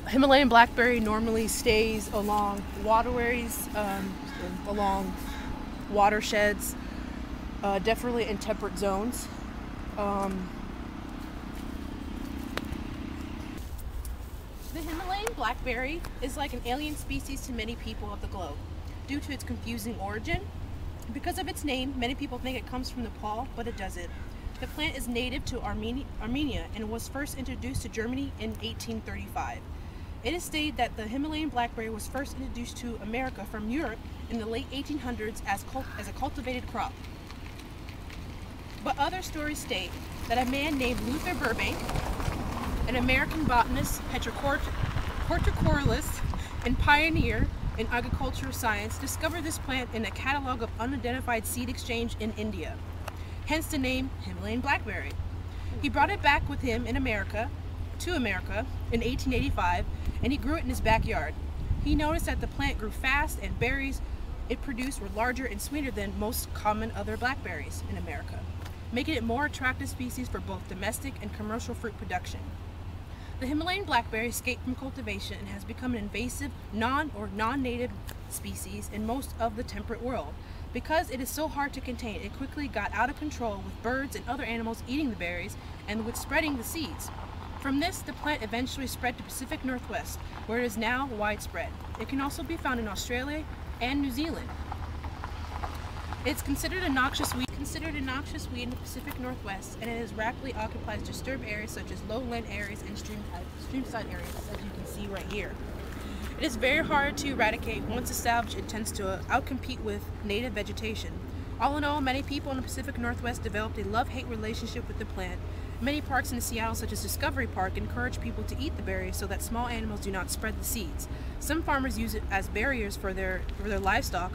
Himalayan blackberry normally stays along waterways, along watersheds, definitely in temperate zones. The Himalayan blackberry is like an alien species to many people of the globe due to its confusing origin. Because of its name, many people think it comes from Nepal, but it doesn't. The plant is native to Armenia and was first introduced to Germany in 1835. It is stated that the Himalayan blackberry was first introduced to America from Europe in the late 1800s as a cultivated crop. But other stories state that a man named Luther Burbank, an American botanist, horticulturalist, and pioneer in agricultural science, discovered this plant in a catalog of unidentified seed exchange in India. Hence the name Himalayan blackberry. He brought it back with him to America in 1885, and he grew it in his backyard. He noticed that the plant grew fast and berries it produced were larger and sweeter than most common other blackberries in America, making it more attractive species for both domestic and commercial fruit production. The Himalayan blackberry escaped from cultivation and has become an invasive non-native species in most of the temperate world. Because it is so hard to contain, it quickly got out of control with birds and other animals eating the berries and with spreading the seeds. From this, the plant eventually spread to Pacific Northwest, where it is now widespread. It can also be found in Australia and New Zealand. It's considered a noxious weed in the Pacific Northwest, and it is rapidly occupies disturbed areas such as lowland areas and streamside areas, as you can see right here. It is very hard to eradicate. Once established, it tends to outcompete with native vegetation. All in all, many people in the Pacific Northwest developed a love-hate relationship with the plant. Many parks in Seattle, such as Discovery Park, encourage people to eat the berries so that small animals do not spread the seeds. Some farmers use it as barriers for their livestock.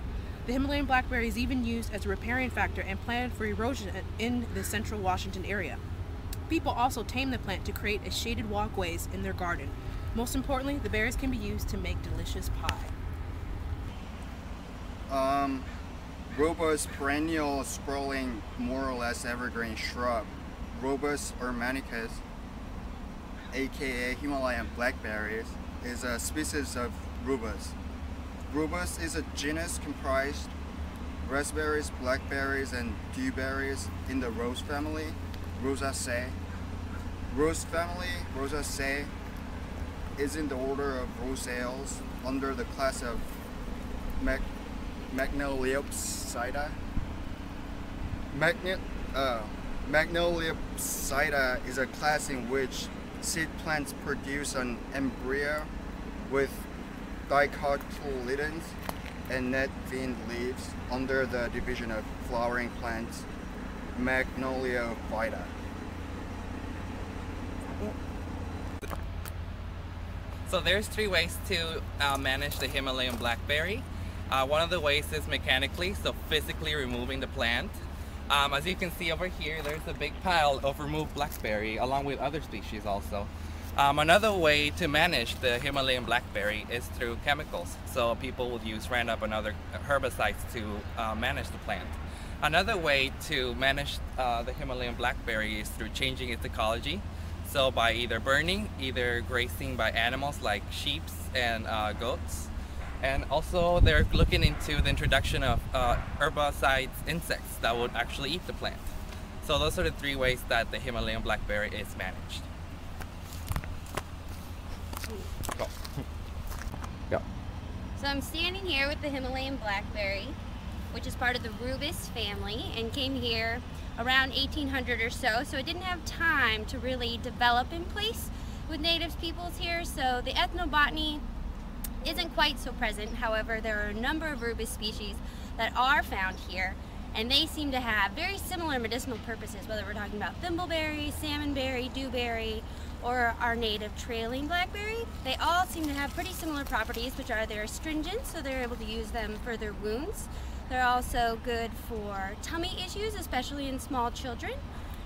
The Himalayan blackberry is even used as a riparian factor and planted for erosion in the central Washington area. People also tame the plant to create a shaded walkways in their garden. Most importantly, the berries can be used to make delicious pie. Robust perennial sprawling, more or less evergreen shrub, Rubus urmanicus, aka Himalayan blackberries, is a species of rubus. Rubus is a genus comprised raspberries, blackberries, and dewberries in the rose family, Rosaceae. Rose family, Rosaceae, is in the order of roseales under the class of Magnoliopsida. Magnoliopsida is a class in which seed plants produce an embryo with dicotyledons and net-veined leaves under the division of flowering plants, Magnoliophyta. So there's three ways to manage the Himalayan blackberry. One of the ways is mechanically, so physically removing the plant. As you can see over here, there's a big pile of removed blackberry along with other species also. Another way to manage the Himalayan blackberry is through chemicals. So people will use Roundup and other herbicides to manage the plant. Another way to manage the Himalayan blackberry is through changing its ecology. So by either burning, either grazing by animals like sheep and goats. And also they're looking into the introduction of herbicides, insects that would actually eat the plant. So those are the three ways that the Himalayan blackberry is managed. Go. Go. So I'm standing here with the Himalayan blackberry, which is part of the rubus family and came here around 1800 or so. So it didn't have time to really develop in place with native peoples here. So the ethnobotany isn't quite so present. However, there are a number of rubus species that are found here, and they seem to have very similar medicinal purposes, whether we're talking about thimbleberry, salmonberry, dewberry, or our native trailing blackberry. They all seem to have pretty similar properties, which are they're astringent, so they're able to use them for their wounds. They're also good for tummy issues, especially in small children,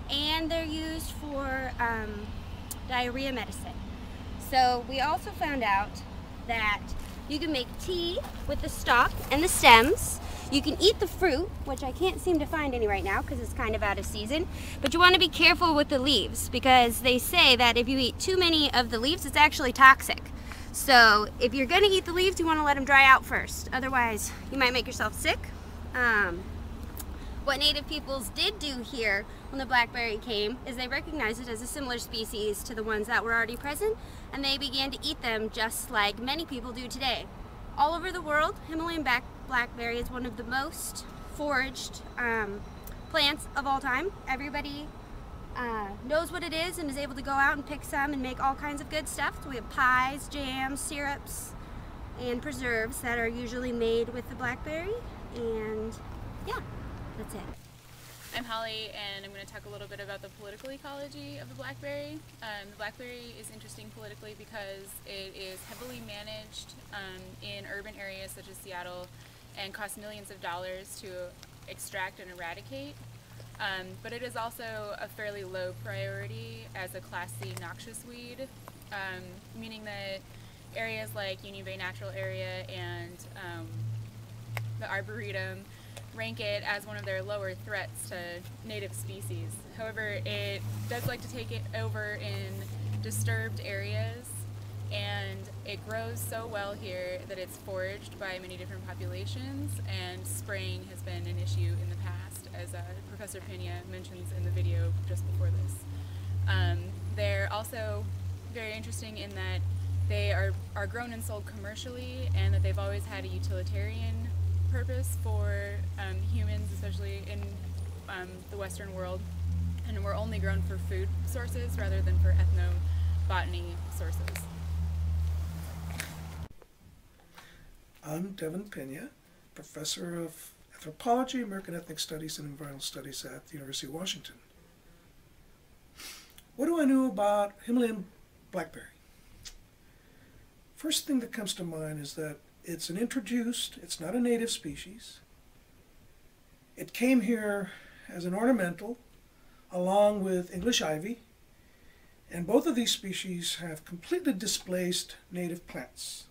and they're used for diarrhea medicine. So we also found out that you can make tea with the stalk and the stems. You can eat the fruit, which I can't seem to find any right now because it's kind of out of season, but you want to be careful with the leaves because they say that if you eat too many of the leaves, it's actually toxic. So if you're gonna eat the leaves, you wanna let them dry out first. Otherwise, you might make yourself sick. What native peoples did do here when the blackberry came is they recognized it as a similar species to the ones that were already present, and they began to eat them just like many people do today. All over the world, Himalayan blackberry is one of the most foraged plants of all time. Everybody knows what it is and is able to go out and pick some and make all kinds of good stuff. So we have pies, jams, syrups, and preserves that are usually made with the blackberry. And yeah, that's it. I'm Holly, and I'm going to talk a little bit about the political ecology of the blackberry. The blackberry is interesting politically because it is heavily managed in urban areas such as Seattle and costs millions of dollars to extract and eradicate. But it is also a fairly low priority as a Class C noxious weed, meaning that areas like Union Bay Natural Area and the Arboretum rank it as one of their lower threats to native species. However, it does like to take it over in disturbed areas, and it grows so well here that it's foraged by many different populations, and spraying has been an issue in the past, as Professor Pena mentions in the video just before this. They're also very interesting in that they are grown and sold commercially, and that they've always had a utilitarian purpose for humans, especially in the Western world, and were only grown for food sources rather than for ethnobotany sources. I'm Devin Pena, professor of anthropology, American ethnic studies, and environmental studies at the University of Washington. What do I know about Himalayan blackberry? First thing that comes to mind is that it's an introduced, it's not a native species. It came here as an ornamental along with English ivy, and both of these species have completely displaced native plants,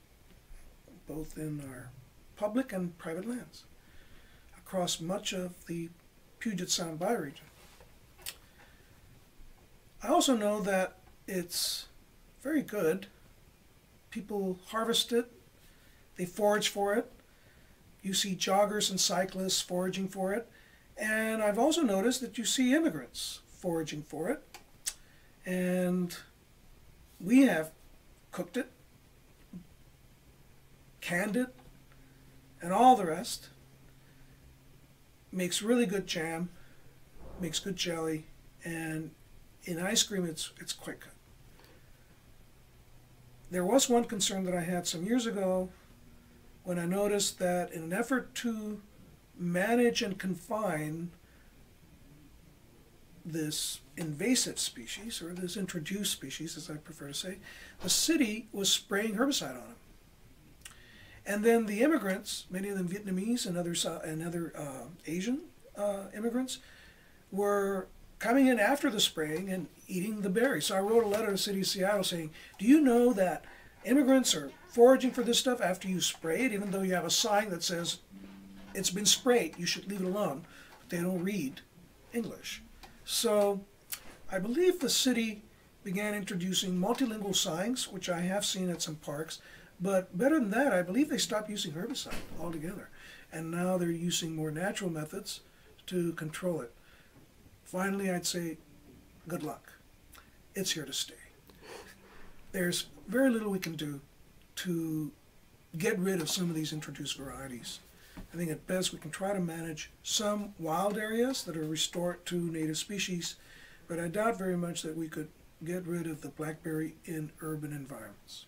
both in our public and private lands, across much of the Puget Sound bioregion. I also know that it's very good. People harvest it, they forage for it. You see joggers and cyclists foraging for it. And I've also noticed that you see immigrants foraging for it. And we have cooked it, canned it, and all the rest. Makes really good jam, makes good jelly, and in ice cream it's quite good. There was one concern that I had some years ago when I noticed that in an effort to manage and confine this invasive species, or this introduced species as I prefer to say, the city was spraying herbicide on them. And then the immigrants, many of them Vietnamese and other Asian immigrants, were coming in after the spraying and eating the berries. So I wrote a letter to the city of Seattle saying, do you know that immigrants are foraging for this stuff after you spray it, even though you have a sign that says it's been sprayed, you should leave it alone. But they don't read English. So I believe the city began introducing multilingual signs, which I have seen at some parks. But better than that, I believe they stopped using herbicide altogether. And now they're using more natural methods to control it. Finally, I'd say, good luck. It's here to stay. There's very little we can do to get rid of some of these introduced varieties. I think at best we can try to manage some wild areas that are restored to native species, but I doubt very much that we could get rid of the blackberry in urban environments.